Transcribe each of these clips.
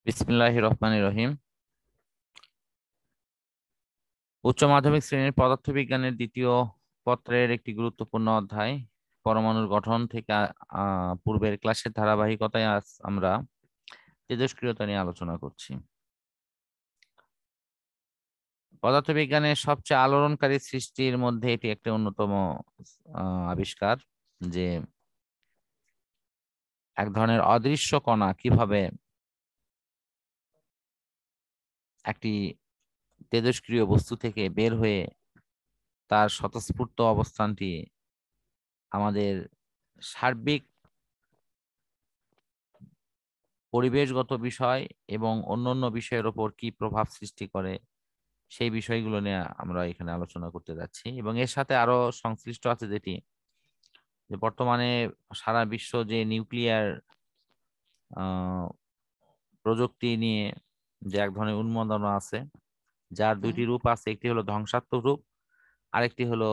বিসমিল্লাহির রহমানির রহিম। উচ্চ মাধ্যমিক শ্রেণীর পদার্থবিজ্ঞানের দ্বিতীয় পত্রের একটি গুরুত্বপূর্ণ অধ্যায় পরমাণুর গঠন থেকে পূর্বের ক্লাসের ধারাবাহিকতায় আজ আমরা তেজস্ক্রিয়তা নিয়ে আলোচনা করছি। পদার্থবিজ্ঞানের সবচেয়ে আলোড়নকারী সৃষ্টির মধ্যে এটি একটি অন্যতম আবিষ্কার, যে এক ধরনের অদৃশ্য কণা কিভাবে একটি তেজস্ক্রিয় বস্তু থেকে বের হয়ে তার স্বতঃস্ফূর্ত অবস্থানটি আমাদের সার্বিক পরিবেশগত বিষয় এবং অন্যান্য বিষয়ের ওপর কি প্রভাব সৃষ্টি করে, সেই বিষয়গুলো নিয়ে আমরা এখানে আলোচনা করতে যাচ্ছি। এবং এর সাথে আরো সংশ্লিষ্ট আছে যেটি, যে বর্তমানে সারা বিশ্ব যে নিউক্লিয়ার প্রযুক্তি নিয়ে যে এক ধরনের উন্মাদনা আছে, যার দুইটি রূপ আছে, একটি হলো ধ্বংসাত্মক রূপ, আরেকটি হলো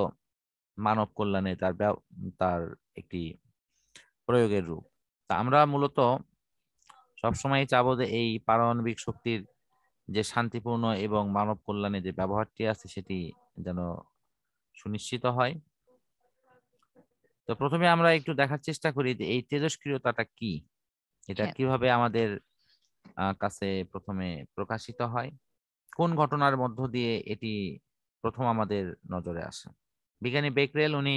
মানব কল্যাণে তার একটি প্রয়োগের রূপ। তা আমরা মূলত সবসময় চাবো যে এই পারমাণবিক শক্তির যে শান্তিপূর্ণ এবং মানব কল্যাণে যে ব্যবহারটি আছে সেটি যেন সুনিশ্চিত হয়। তো প্রথমে আমরা একটু দেখার চেষ্টা করি যে এই তেজস্ক্রিয়তাটা কি, এটা কিভাবে আমাদের কাছে প্রথমে প্রকাশিত হয়, কোন ঘটনার মধ্য দিয়ে এটি প্রথম আমাদের নজরে আসে। বিজ্ঞানী বেকরেল উনি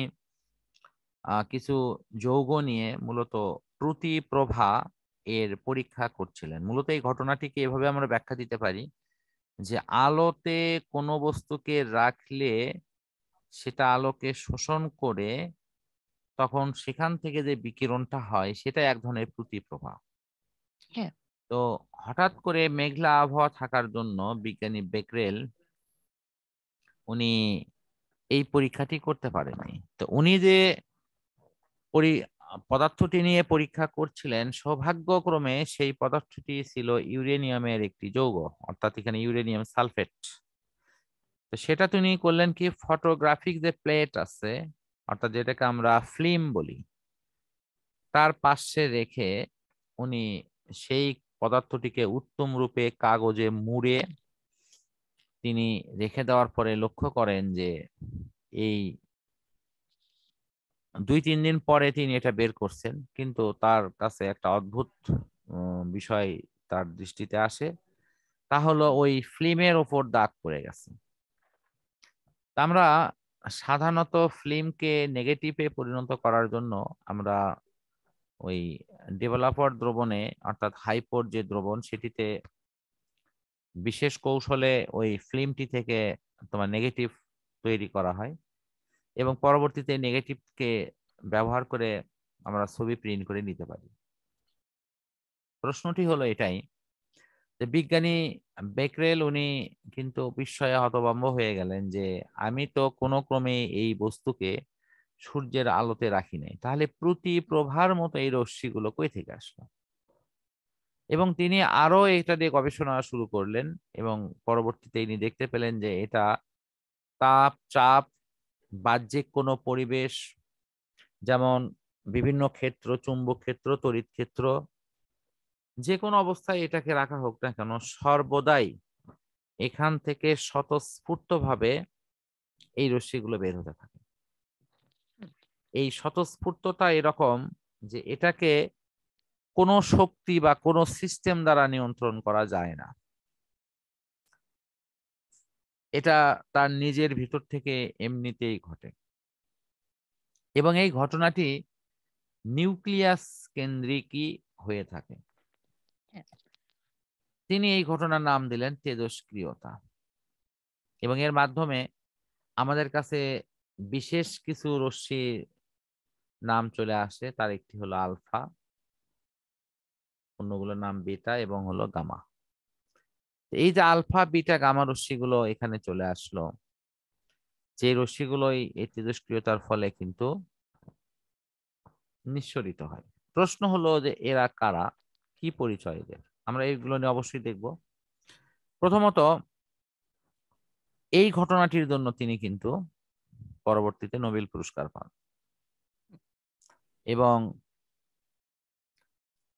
কিছু যৌগ নিয়ে মূলত প্রতিপ্রভা এর পরীক্ষা করছিলেন। মূলত এই ঘটনাটিকে এভাবে আমরা ব্যাখ্যা দিতে পারি যে আলোতে কোনো বস্তুকে রাখলে সেটা আলোকে শোষণ করে তখন সেখান থেকে যে বিকিরণটা হয় সেটা এক ধরনের প্রতিপ্রভা। তো হঠাৎ করে মেঘলা আবহাওয়া থাকার জন্য বিজ্ঞানী বেকরেল উনি এই পরীক্ষাটি করতে পারেননি। তো উনি যে পদার্থটি নিয়ে পরীক্ষা করছিলেন, সৌভাগ্যক্রমে সেই পদার্থটি ছিল ইউরেনিয়ামের একটি যৌগ, অর্থাৎ এখানে ইউরেনিয়াম সালফেট। তো সেটা তিনি করলেন কি, ফটোগ্রাফিক যে প্লেট আছে, অর্থাৎ যেটাকে আমরা ফিল্ম বলি, তার পাশে রেখে উনি সেই পদার্থটিকে উত্তম রূপে কাগজে মুড়ে তিনি রেখে দেওয়ার পরে লক্ষ্য করেন যে এই 2-3 দিন পরে তিনি এটা বের করছেন, কিন্তু তার কাছে একটা অদ্ভুত বিষয় তার দৃষ্টিতে আসে, তা হলো ওই ফিল্মের ওপর দাগ পড়ে গেছে। আমরা সাধারণত ফিল্মকে নেগেটিভে পরিণত করার জন্য আমরা ওই ডেভেলপার দ্রবণে, অর্থাৎ হাইপোর যে দ্রবণ, সেটিতে বিশেষ কৌশলে ওই ফিল্মটি থেকে তোমার নেগেটিভ তৈরি করা হয় এবং পরবর্তীতে নেগেটিভকে ব্যবহার করে আমরা ছবি প্রিন্ট করে নিতে পারি। প্রশ্নটি হলো এটাই যে বিজ্ঞানী বেকরেল উনি কিন্তু বিস্ময়ে হতভম্ব হয়ে গেলেন যে আমি তো কোনো ক্রমে এই বস্তুকে সূর্যের আলোতে রাখি নাই, তাহলে প্রতিপ্রভার মতো এই রশ্মিগুলো কই থেকে আসলো। এবং তিনি আরো এটা দিয়ে গবেষণা শুরু করলেন এবং পরবর্তীতে তিনি দেখতে পেলেন যে এটা তাপ, চাপ, বাহ্যিক কোনো পরিবেশ, যেমন বিভিন্ন ক্ষেত্র, চুম্বক ক্ষেত্র, তড়িৎ ক্ষেত্র, যে কোনো অবস্থায় এটাকে রাখা হোক না কেন, সর্বদাই এখান থেকে স্বতঃস্ফূর্তভাবে এই রশ্মিগুলো বের হতে থাকে। এই স্বতঃস্ফূর্ততা এরকম যে এটাকে কোনো শক্তি বা কোনো সিস্টেম দ্বারা নিয়ন্ত্রণ করা যায় না, এটা তার নিজের ভিতর থেকে এমনিতেই ঘটে। এবং এই ঘটনাটি নিউক্লিয়াস কেন্দ্রিকই হয়ে থাকে। তিনি এই ঘটনার নাম দিলেন তেজস্ক্রিয়তা। এবং এর মাধ্যমে আমাদের কাছে বিশেষ কিছু রশ্মির নাম চলে আসে, তার একটি হলো আলফা, অন্যগুলোর নাম বিটা এবং হলো গামা। এই যে আলফা, বিটা, গামা রশ্মিগুলো এখানে চলে আসলো, যে রশ্মিগুলোই এই তেজস্ক্রিয়তার ফলে কিন্তু নিঃসরিত হয়। প্রশ্ন হলো যে এরা কারা, কি পরিচয় এদের, আমরা এইগুলো নিয়ে অবশ্যই দেখব। প্রথমত, এই ঘটনাটির জন্য তিনি কিন্তু পরবর্তীতে নোবেল পুরস্কার পান এবং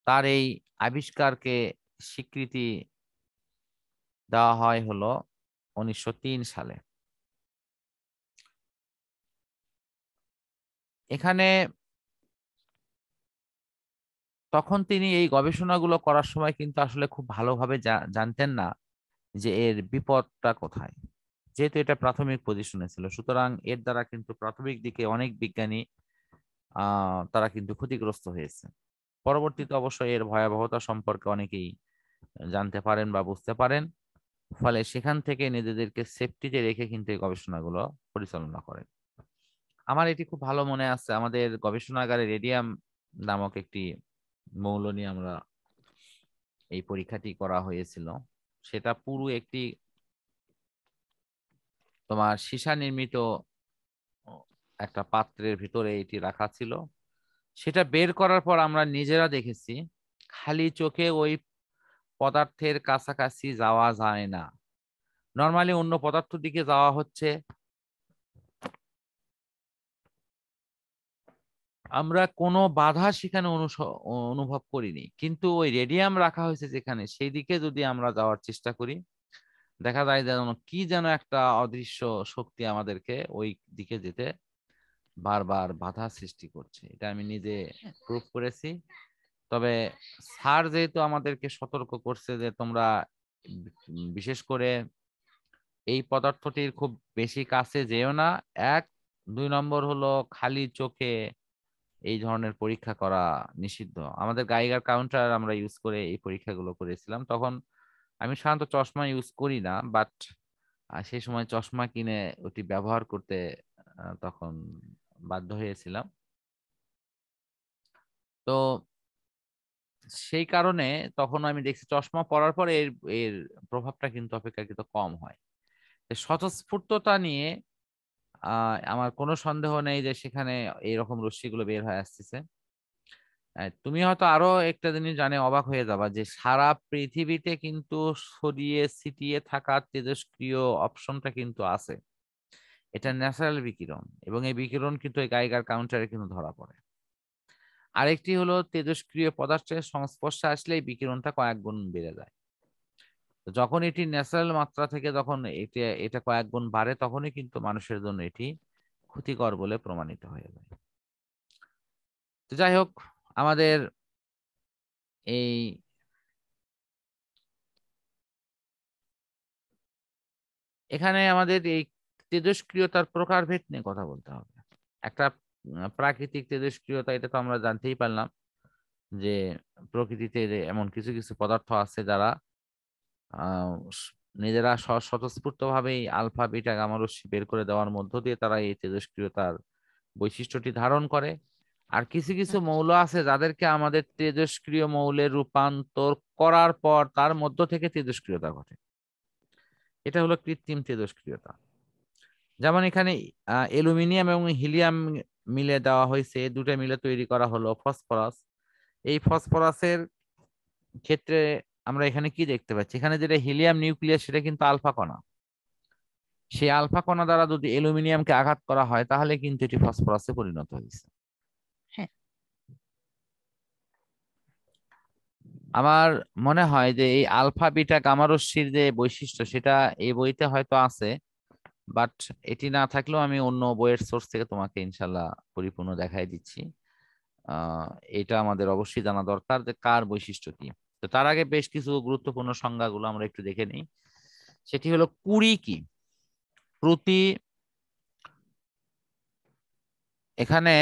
তার এই আবিষ্কারকে স্বীকৃতি দেওয়া হয় হলো 1903 সালে। এখানে তখন তিনি এই গবেষণাগুলো করার সময় কিন্তু আসলে খুব ভালোভাবে জানতেন না যে এর বিপদটা কোথায়, যেহেতু এটা প্রাথমিক পজিশনে ছিল। সুতরাং এর দ্বারা কিন্তু প্রাথমিক দিকে অনেক বিজ্ঞানী তারা কিন্তু ক্ষতিগ্রস্ত হয়েছে। পরবর্তীতে অবশ্যই এর ভয়াবহতা সম্পর্কে অনেকেই জানতে পারেন বা বুঝতে পারেন, ফলে সেখান থেকে নিজেদেরকে সেফটিতে রেখে কিন্তু এই গবেষণাগুলো পরিচালনা করেন। আমার এটি খুব ভালো মনে আছে, আমাদের গবেষণাগারে রেডিয়াম নামক একটি মৌল নিয়ে আমরা এই পরীক্ষাটি করা হয়েছিল। সেটা পুরো একটি তোমার সীসা নির্মিত একটা পাত্রের ভিতরে এটি রাখা ছিল। সেটা বের করার পর আমরা নিজেরা দেখেছি খালি চোখে ওই পদার্থের কাছাকাছি যাওয়া যায় না। নর্মালি অন্য পদার্থের দিকে যাওয়া হচ্ছে, আমরা কোনো বাধা সেখানে অনুভব করিনি, কিন্তু ওই রেডিয়াম রাখা হয়েছে যেখানে, সেই দিকে যদি আমরা যাওয়ার চেষ্টা করি, দেখা যায় যেন কি যেন একটা অদৃশ্য শক্তি আমাদেরকে ওই দিকে যেতে বারবার বাধা সৃষ্টি করছে। এটা আমি নিজে প্রুফ করেছি। তবে স্যার যেহেতু আমাদেরকে সতর্ক করছে যে তোমরা বিশেষ করে এই পদার্থটির খুব বেশি কাছে যেও না, 1 2 নম্বর হলো খালি চোখে এই ধরনের পরীক্ষা করা নিষিদ্ধ। আমাদের গাইগার কাউন্টার আমরা ইউজ করে এই পরীক্ষাগুলো করেছিলাম। তখন আমি সাধারণত চশমা ইউজ করি না, বাট সেই সময় চশমা কিনে ওটি ব্যবহার করতে তখন বাধ্য হয়েছিলাম। তো সেই কারণে তখন আমি দেখছি চশমা পরার পরে এর এর প্রভাবটা কিন্তু অপেক্ষাকৃত কম হয়। স্বতঃস্ফূর্ততা নিয়ে আমার কোনো সন্দেহ নেই যে সেখানে এইরকম রশ্মিগুলো বের হয়ে আসতেছে। তুমি হয়তো আরো একটা জিনিস জানে অবাক হয়ে যাবা যে সারা পৃথিবীতে কিন্তু ছড়িয়ে ছিটিয়ে থাকা তেজস্ক্রিয় অপশনটা কিন্তু আছে। এটা ন্যাচারাল বিকিরণ, এবং এই বিকিরণ কিন্তু এই গাইগার কাউন্টারে কিন্তু ধরা পড়ে। আরেকটি হলো তেজস্ক্রিয় পদার্থের সংস্পর্শে আসলে এই বিকিরণটা কয়েক গুণ বেড়ে যায়। তো যখন এটি ন্যাচারাল মাত্রা থেকে যখন এটা কয়েক গুণ বাড়ে, তখনই কিন্তু মানুষের জন্য এটি ক্ষতিকর বলে প্রমাণিত হয়ে যায়। তো যাই হোক, আমাদের এই এখানে আমাদের এই তেজস্ক্রিয়তার প্রকারভেদ নিয়ে কথা বলতে হবে। একটা প্রাকৃতিক তেজস্ক্রিয়তা, এটা তো আমরা জানতেই পারলাম যে প্রকৃতিতে এমন কিছু কিছু পদার্থ আছে যারা নিজেরা স্বতঃস্ফূর্ত ভাবেই আলফা বিটা গামা রশ্মি বের করে দেওয়ার মধ্য দিয়ে তারা এই তেজস্ক্রিয়তার বৈশিষ্ট্যটি ধারণ করে। আর কিছু কিছু মৌল আছে যাদেরকে আমাদের তেজস্ক্রিয় মৌলে রূপান্তর করার পর তার মধ্য থেকে তেজস্ক্রিয়তা ঘটে। এটা হলো কৃত্রিম তেজস্ক্রিয়তা। যেমন এখানে অ্যালুমিনিয়াম এবং হিলিয়াম মিলে দেওয়া হয়েছে, দুটো মিলে তৈরি করা হলো ফসফরাস। এই ফসফরাসের ক্ষেত্রে আমরা এখানে কি দেখতে পাচ্ছি, এখানে যেটা হিলিয়াম নিউক্লিয়াস সেটা কিন্তু আলফা কণা। সেই আলফা কণা দ্বারা যদি অ্যালুমিনিয়ামকে আঘাত করা হয় তাহলে কিন্তু এটি ফসফরাসে পরিণত হয়েছে। হ্যাঁ, আমার মনে হয় যে এই আলফা বিটা গামা রশ্মির যে বৈশিষ্ট্য সেটা এই বইতে হয়তো আছে, বাট এটি না থাকলেও আমি অন্য বইয়ের সোর্স থেকে তোমাকে ইনশাল্লাহ পরিপূর্ণ দেখাই দিচ্ছি। আহ এটা আমাদের অবশ্যই জানা দরকার যে কার বৈশিষ্ট্য কি। তো তার আগে বেশ কিছু গুরুত্বপূর্ণ সংজ্ঞাগুলো আমরা একটু দেখে নিই। সেটি হলো কুড়ি কি। প্রতি এখানে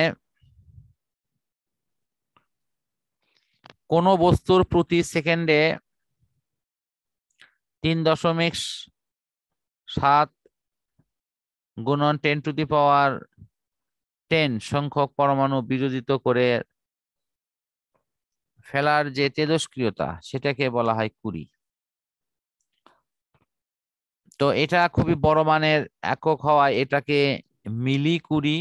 কোন বস্তুর প্রতি সেকেন্ডে 3.7 গুণন 10⁻10 সংখ্যক পরমাণু বিযোজিত করে ফেলার যে তেজস্ক্রিয়তা সেটাকে বলা হয় কুড়ি। তো এটা খুবই বড় মানের একক হওয়ায় এটাকে মিলি কুড়ি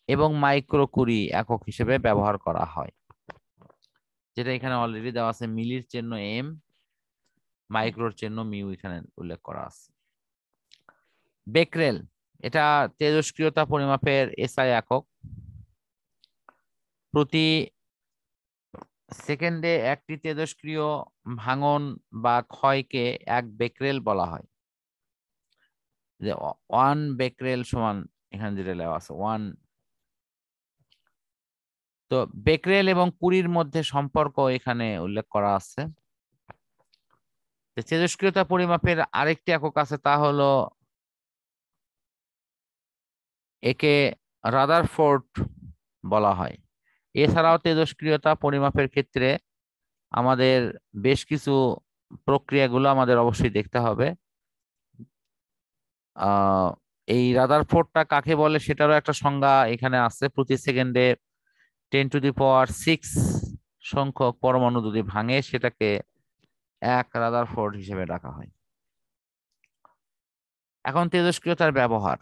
এবং মাইক্রো কুড়ি একক হিসেবে ব্যবহার করা হয়, যেটা এখানে অলরেডি দেওয়া আছে। মিলির চিহ্ন এম, মাইক্রোর চিহ্ন মিউ এখানে উল্লেখ করা আছে। বেক্রেল, এটা তেজস্ক্রিয়তা পরিমাপের এসআই একক। প্রতি সেকেন্ডে একটি তেজস্ক্রিয় ভাঙন বা ক্ষয়কে 1 বেক্রেল বলা হয়। যে 1 বেক্রেল সমান এখানে যেটা লেখা আছে 1। তো বেক্রেল এবং কুড়ির মধ্যে সম্পর্ক এখানে উল্লেখ করা আছে। তেজস্ক্রিয়তা পরিমাপের আরেকটি একক আছে, তা হলো একে রাদারফোর্ড বলা হয়। এছাড়াও তেজস্ক্রিয়তা পরিমাপের ক্ষেত্রে আমাদের বেশ কিছু প্রক্রিয়াগুলো আমাদের অবশ্যই দেখতে হবে। আহ এই রাদারফোর্ডটা কাকে বলে সেটারও একটা সংজ্ঞা এখানে আছে। প্রতি সেকেন্ডে 10⁶ সংখ্যক পরমাণু যদি ভাঙে সেটাকে 1 রাদারফোর্ড হিসেবে ডাকা হয়। এখন তেজস্ক্রিয়তার ব্যবহার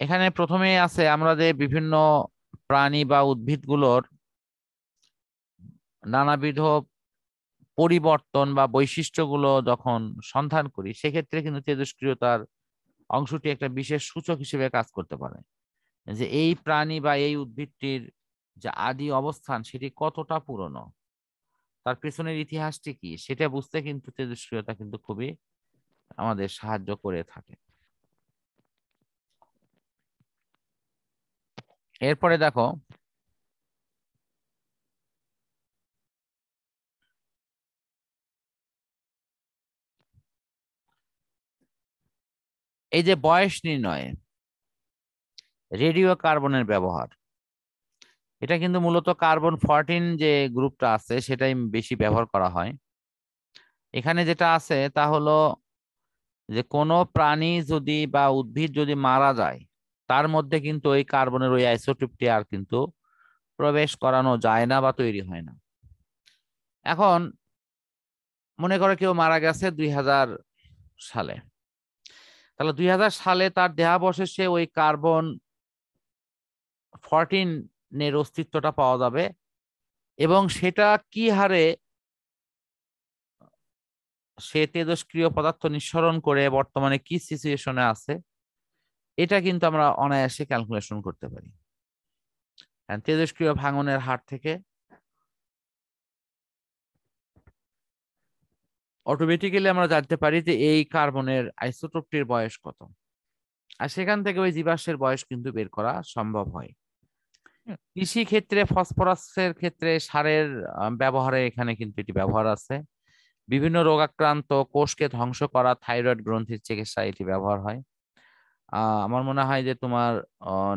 এখানে প্রথমেই আছে, আমরা যে বিভিন্ন প্রাণী বা উদ্ভিদগুলোর নানাবিধ পরিবর্তন বা বৈশিষ্ট্যগুলো যখন সন্ধান করি সেক্ষেত্রে কিন্তু তেজস্ক্রিয়তার অংশটি একটা বিশেষ সূচক হিসেবে কাজ করতে পারে, যে এই প্রাণী বা এই উদ্ভিদটির যে আদি অবস্থান সেটি কতটা পুরনো, তার পেছনের ইতিহাসটি কি সেটা বুঝতে কিন্তু তেজস্ক্রিয়তা কিন্তু খুবই আমাদের সাহায্য করে থাকে। এরপরে দেখো এই যে বয়স নির্ণয়ে রেডিও কার্বনের ব্যবহার, এটা কিন্তু মূলত কার্বন 14 যে গ্রুপটা আছে সেটাই বেশি ব্যবহার করা হয়। এখানে যেটা আছে তা হলো যে কোনো প্রাণী যদি বা উদ্ভিদ যদি মারা যায় তার মধ্যে কিন্তু ওই কার্বনের ওই আইসোটোপটি আর কিন্তু প্রবেশ করানো যায় না বা তৈরি হয় না। এখন মনে করো কেউ মারা গেছে 2000 সালে, তাহলে 2000 সালে তার দেহাবশেষে ওই কার্বন 14 এর অস্তিত্বটা পাওয়া যাবে, এবং সেটা কি হারে সে তেজস্ক্রিয় পদার্থ নিঃসরণ করে বর্তমানে কি সিচুয়েশনে আছে এটা কিন্তু আমরা অনায়াসে ক্যালকুলেশন করতে পারি। তেজস্ক্রিয় ভাঙনের হার থেকে অটোমেটিক্যালি আমরা জানতে পারি যে এই কার্বনের আইসোটোপটির বয়স কত, আর সেখান থেকে ওই জীবাশ্মের বয়স কিন্তু বের করা সম্ভব হয়। কৃষি ক্ষেত্রে ফসফরাসের ক্ষেত্রে সারের ব্যবহারে এখানে কিন্তু এটি ব্যবহার আছে। বিভিন্ন রোগাক্রান্ত কোষকে ধ্বংস করা থাইরয়েড গ্রন্থির চিকিৎসা এটি ব্যবহার হয়। আমার মনে হয় যে তোমার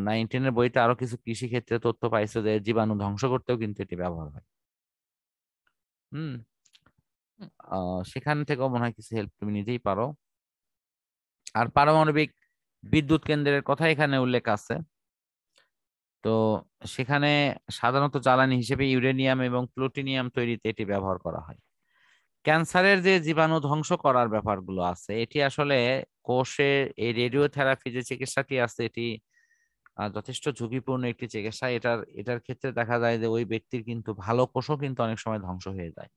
9-10 বইতে আরো কিছু কৃষি ক্ষেত্রে তথ্য পাইছো যে জীবাণু ধ্বংস করতেও কিন্তু এটি ব্যবহার হয়। হুম। সেখান থেকেও মনে হয় কিছু হেল্প তুমি নিতেই পারো। আর পারমাণবিক বিদ্যুৎ কেন্দ্রের কথা এখানে উল্লেখ আছে। তো সেখানে সাধারণত জ্বালানি হিসেবে ইউরেনিয়াম এবং প্লুটোনিয়াম তৈরিতে এটি ব্যবহার করা হয়। ক্যান্সারের যে জীবাণু ধ্বংস করার ব্যাপারগুলো আছে এটি আসলে কোষের এই রেডিওথেরাপি যে চিকিৎসাটি আছে এটি যথেষ্ট ঝুঁকিপূর্ণ একটি চিকিৎসা। এটার ক্ষেত্রে দেখা যায় যে ওই ব্যক্তির কিন্তু ভালো কোষও কিন্তু অনেক সময় ধ্বংস হয়ে যায়।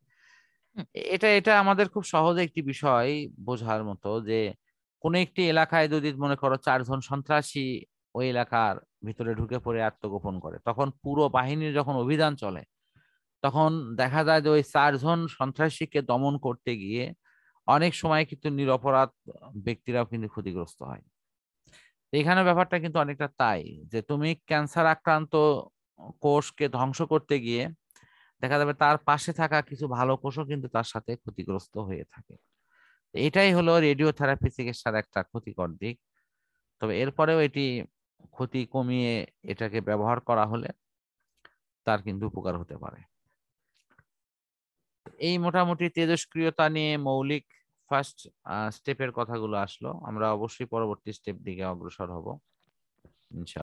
এটা এটা আমাদের খুব সহজে একটি বিষয় বোঝার মতো যে কোন একটি এলাকায় যদি মনে করো 4 জন সন্ত্রাসী ওই এলাকার ভিতরে ঢুকে পড়ে আত্মগোপন করে, তখন পুরো বাহিনীর যখন অভিযান চলে তখন দেখা যায় যে ওই 4 জন সন্ত্রাসীকে দমন করতে গিয়ে অনেক সময় কিন্তু নিরপরাধ ব্যক্তিরাও কিন্তু ক্ষতিগ্রস্ত হয়। এখানে ব্যাপারটা কিন্তু অনেকটা তাই, যে তুমি ক্যান্সার আক্রান্ত কোষকে ধ্বংস করতে গিয়ে দেখা যাবে তার পাশে থাকা কিছু ভালো কোষও কিন্তু তার সাথে ক্ষতিগ্রস্ত হয়ে থাকে। এটাই হলো রেডিওথেরাপি চিকিৎসার একটা ক্ষতিকর দিক। তবে এরপরেও এটি ক্ষতি কমিয়ে এটাকে ব্যবহার করা হলে তার কিন্তু উপকার হতে পারে। এই মোটামুটি তেজস্ক্রিয়তা নিয়ে মৌলিক ফার্স্ট স্টেপের কথাগুলো আসলো। আমরা অবশ্যই পরবর্তী স্টেপ দিকে অগ্রসর হব ইনশাআল্লাহ।